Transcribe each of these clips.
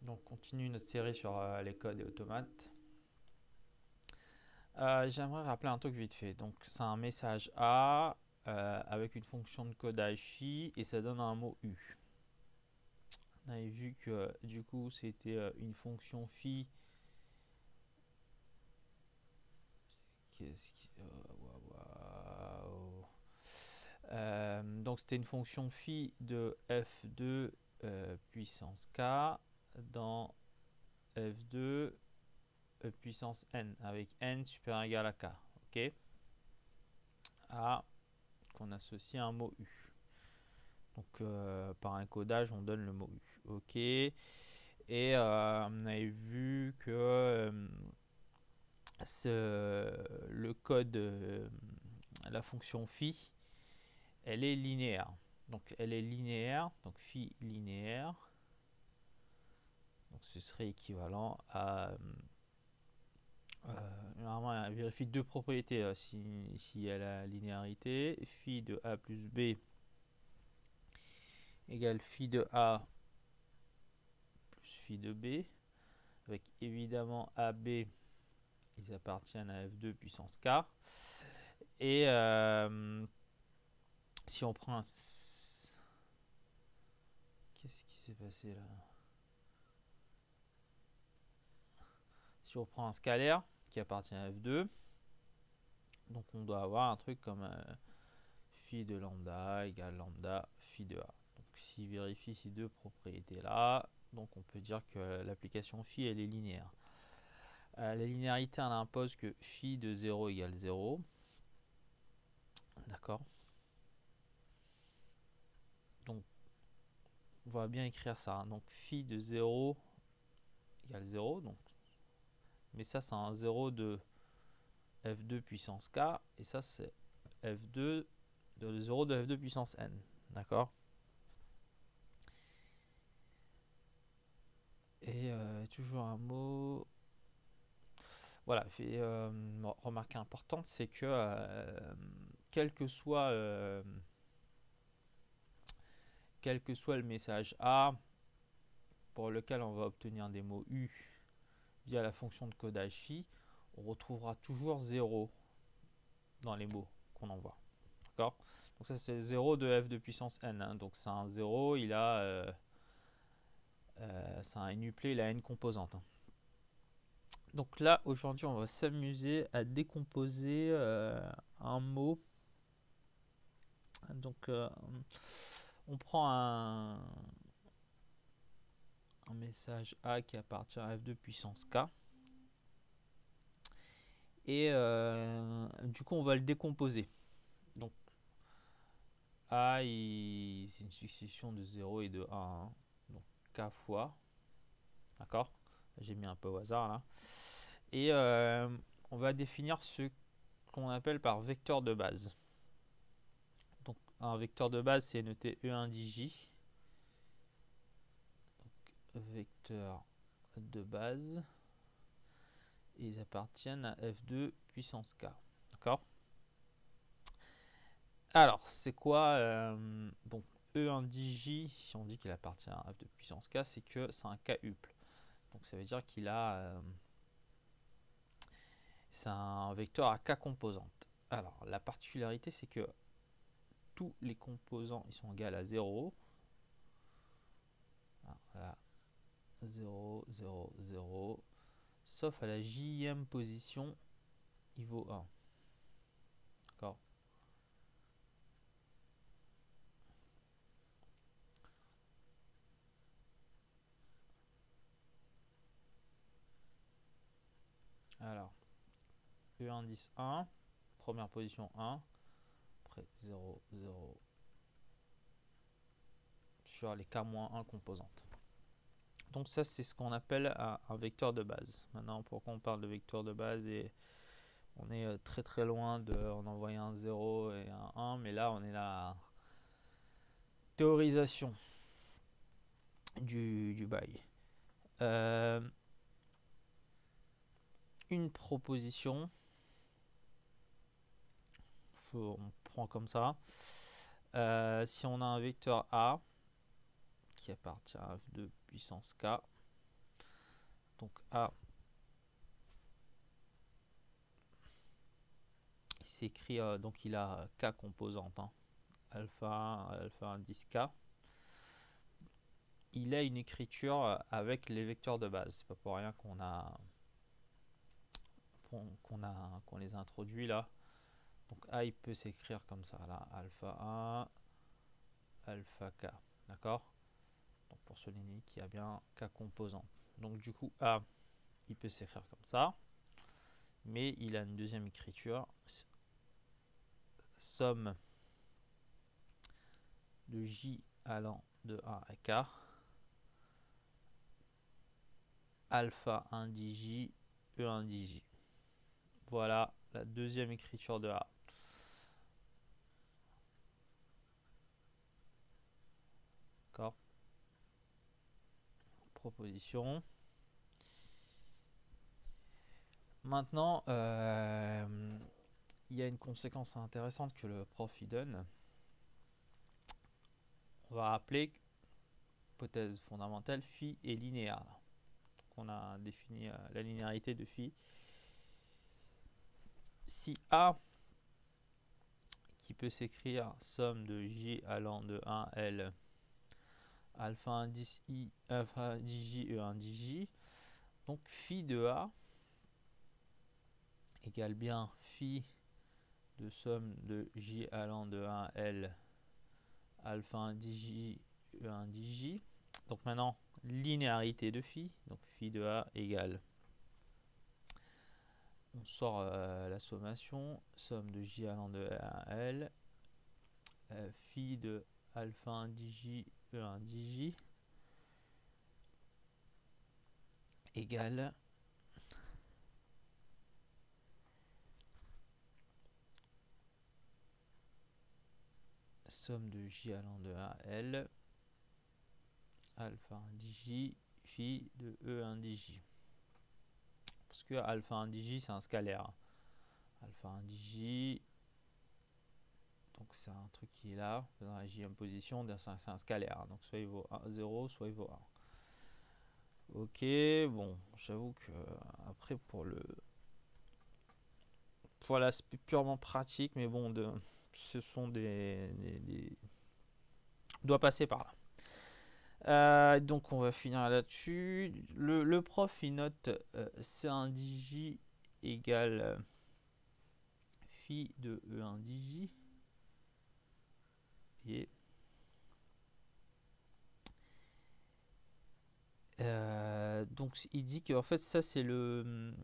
Donc, on continue notre série sur les codes et automates. J'aimerais rappeler un truc vite fait. Donc, c'est un message A avec une fonction de codage phi et ça donne un mot U. On avait vu que du coup, c'était une fonction phi. Donc, c'était une fonction phi de f2 puissance k dans f2 puissance n avec n supérieur ou égal à k. Ok, A qu'on associe à un mot U. Donc par un codage, on donne le mot U. Ok. Et on avait vu que le code, la fonction phi, elle est linéaire. Donc elle est linéaire, donc phi linéaire. Donc ce serait équivalent à normalement, elle vérifie deux propriétés si elle a la linéarité. Phi de A plus B égale phi de A plus phi de B. Avec évidemment AB, ils appartiennent à F2 puissance K. Et si on prend un... Qu'est-ce qui s'est passé là? Si on prend un scalaire qui appartient à F2, donc on doit avoir un truc comme phi de lambda égale lambda phi de A. Donc s'il vérifie ces deux propriétés là, donc on peut dire que l'application phi elle est linéaire. La linéarité elle impose que phi de 0 égale 0. D'accord. Donc on va bien écrire ça. Donc phi de 0 égale 0. Donc, mais ça c'est un 0 de f2 puissance k. Et ça c'est f2 de 0 de f2 puissance n. D'accord. Et toujours un mot. Voilà, remarque importante, c'est que quel que soit le message A pour lequel on va obtenir des mots U via la fonction de codage phi, on retrouvera toujours 0 dans les mots qu'on envoie. D'accord. Donc ça c'est 0 de f de puissance n. Hein. Donc c'est un 0, il a c'est un nuplet, il a n composantes. Hein. Donc là aujourd'hui on va s'amuser à décomposer un mot. Donc on prend un message A qui appartient à f2 puissance k. Et du coup on va le décomposer. Donc A c'est une succession de 0 et de 1. Hein. Donc k fois. D'accord. J'ai mis un peu au hasard là. Et on va définir ce qu'on appelle par vecteur de base. Donc un vecteur de base c'est noté E1 J. Donc vecteur de base. Et ils appartiennent à f2 puissance k. D'accord. Alors, c'est quoi bon, E1DJ, si on dit qu'il appartient à f de puissance k, c'est que c'est un k-uple. Donc ça veut dire qu'il a... c'est un vecteur à k composantes. Alors, la particularité, c'est que tous les composants, ils sont égaux à 0. Voilà, 0, 0, 0. Sauf à la jème position, il vaut 1. D'accord. Alors, E indice 1, première position 1, après 0, 0, sur les k-1 composantes. Donc ça c'est ce qu'on appelle un vecteur de base. Maintenant pourquoi on parle de vecteur de base et on est très très loin de on envoyer un 0 et un 1, mais là on est la théorisation du bail. Une proposition, on prend comme ça. Si on a un vecteur A qui appartient à f de puissance k, Donc A, il s'écrit, donc il a K composantes, hein. Alpha 1, alpha indice K. Il a une écriture avec les vecteurs de base. C'est pas pour rien qu'on les a introduits là. Donc A, il peut s'écrire comme ça là, alpha 1, alpha K, d'accord. Donc pour souligner qu'il y a bien K composantes. Donc du coup A, il peut s'écrire comme ça, mais il a une deuxième écriture, somme de J allant de 1 à K, alpha 1 dij, E1 dij. Voilà la deuxième écriture de A. D'accord. Proposition. Maintenant, il y a une conséquence intéressante que le prof y donne. On va rappeler hypothèse fondamentale, phi est linéaire. Donc on a défini la linéarité de phi. Si A, qui peut s'écrire somme de J allant de 1 à L, alpha indice I, alpha dij, E1 dij, donc phi de A égale bien phi de somme de J allant de 1 à L, alpha 1 dij, E1 dij. Donc maintenant, linéarité de phi, donc phi de A égale, on sort la sommation, somme de J allant de 1 à L, phi de alpha 1 dij, E1 dij, égale somme de J allant de 1 à L, alpha 1 dij, phi de E1 dij. Parce que alpha 1 dij, c'est un scalaire. Alpha 1 dij, donc c'est un truc qui est là, dans la jème position, c'est un scalaire. Donc soit il vaut 0, soit il vaut 1. Ok, bon, j'avoue que après pour l'aspect purement pratique, mais bon, ce sont on doit passer par là. Donc on va finir là-dessus. Le prof il note C1 dij égale phi de E1 dij. Et donc il dit qu'en fait ça c'est le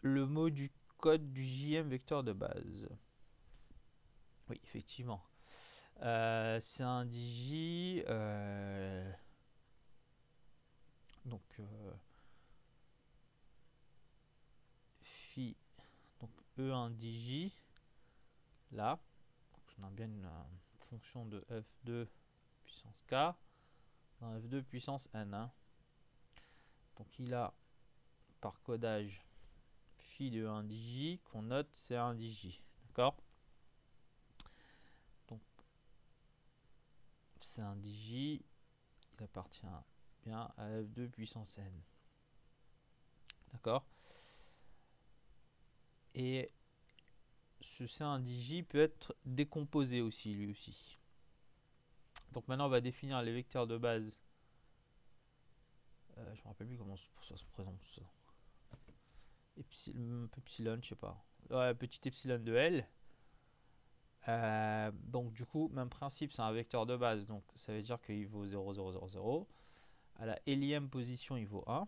mot du code du JM vecteur de base. Oui, effectivement. C'est un dij. Donc phi, donc E1 dij. Là, on a bien une fonction de f2 puissance k dans f2 puissance n. Hein. Donc il a par codage phi de 1 dij qu'on note c'est 1 dij. D'accord. Donc c'est un dij, il appartient bien à f2 puissance n. D'accord. Et ce C1 dij peut être décomposé aussi lui aussi. Donc maintenant on va définir les vecteurs de base. Je ne me rappelle plus comment ça se présente ça. Epsilon, je sais pas. Ouais, petit epsilon de L. Donc du coup, même principe, c'est un vecteur de base. Donc ça veut dire qu'il vaut 0, 0, 0, 0. À la énième position, il vaut 1.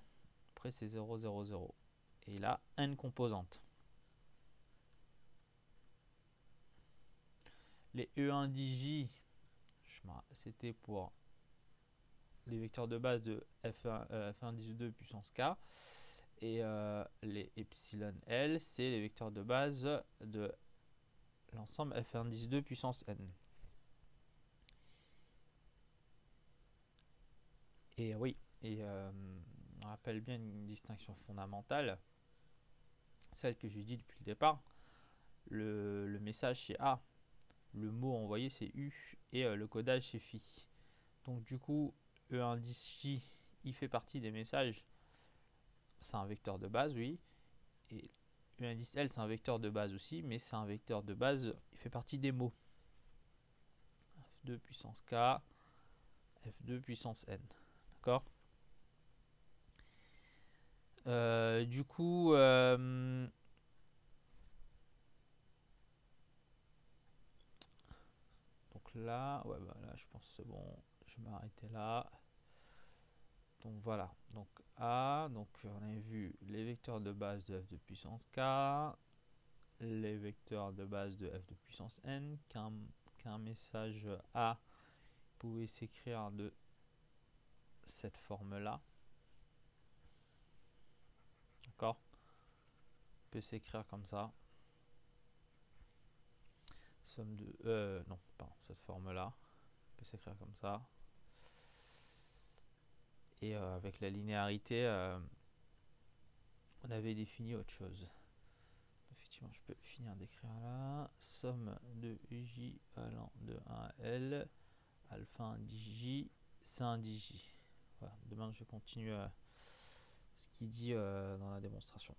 Après, c'est 0, 0, 0. Et il a n composantes. Les E1 dij, c'était pour les vecteurs de base de F1, F1 12 puissance K. Et les epsilon L, c'est les vecteurs de base de l'ensemble F1 12 puissance N. Et oui, et on rappelle bien une distinction fondamentale, celle que je dis depuis le départ. Le message c'est A, le mot envoyé c'est U et le codage c'est phi. Donc du coup, E indice J, il fait partie des messages. C'est un vecteur de base, oui. Et E indice L, c'est un vecteur de base aussi, mais c'est un vecteur de base, il fait partie des mots. F2 puissance K, F2 puissance N. D'accord? Du coup, donc là, ouais, bah là, je pense que c'est bon. Je vais m'arrêter là. Donc voilà. Donc A, donc on a vu les vecteurs de base de f de puissance K, les vecteurs de base de f de puissance N, qu'un message A pouvait s'écrire de cette forme-là. D'accord? Peut s'écrire comme ça. Somme de... non, pardon, cette forme-là. Peut s'écrire comme ça. Et avec la linéarité, on avait défini autre chose. Effectivement, je peux finir d'écrire là. Somme de J allant de 1 à L, alpha indice J, c'est indice J. Voilà. Demain, je vais continuer ce qu'il dit dans la démonstration.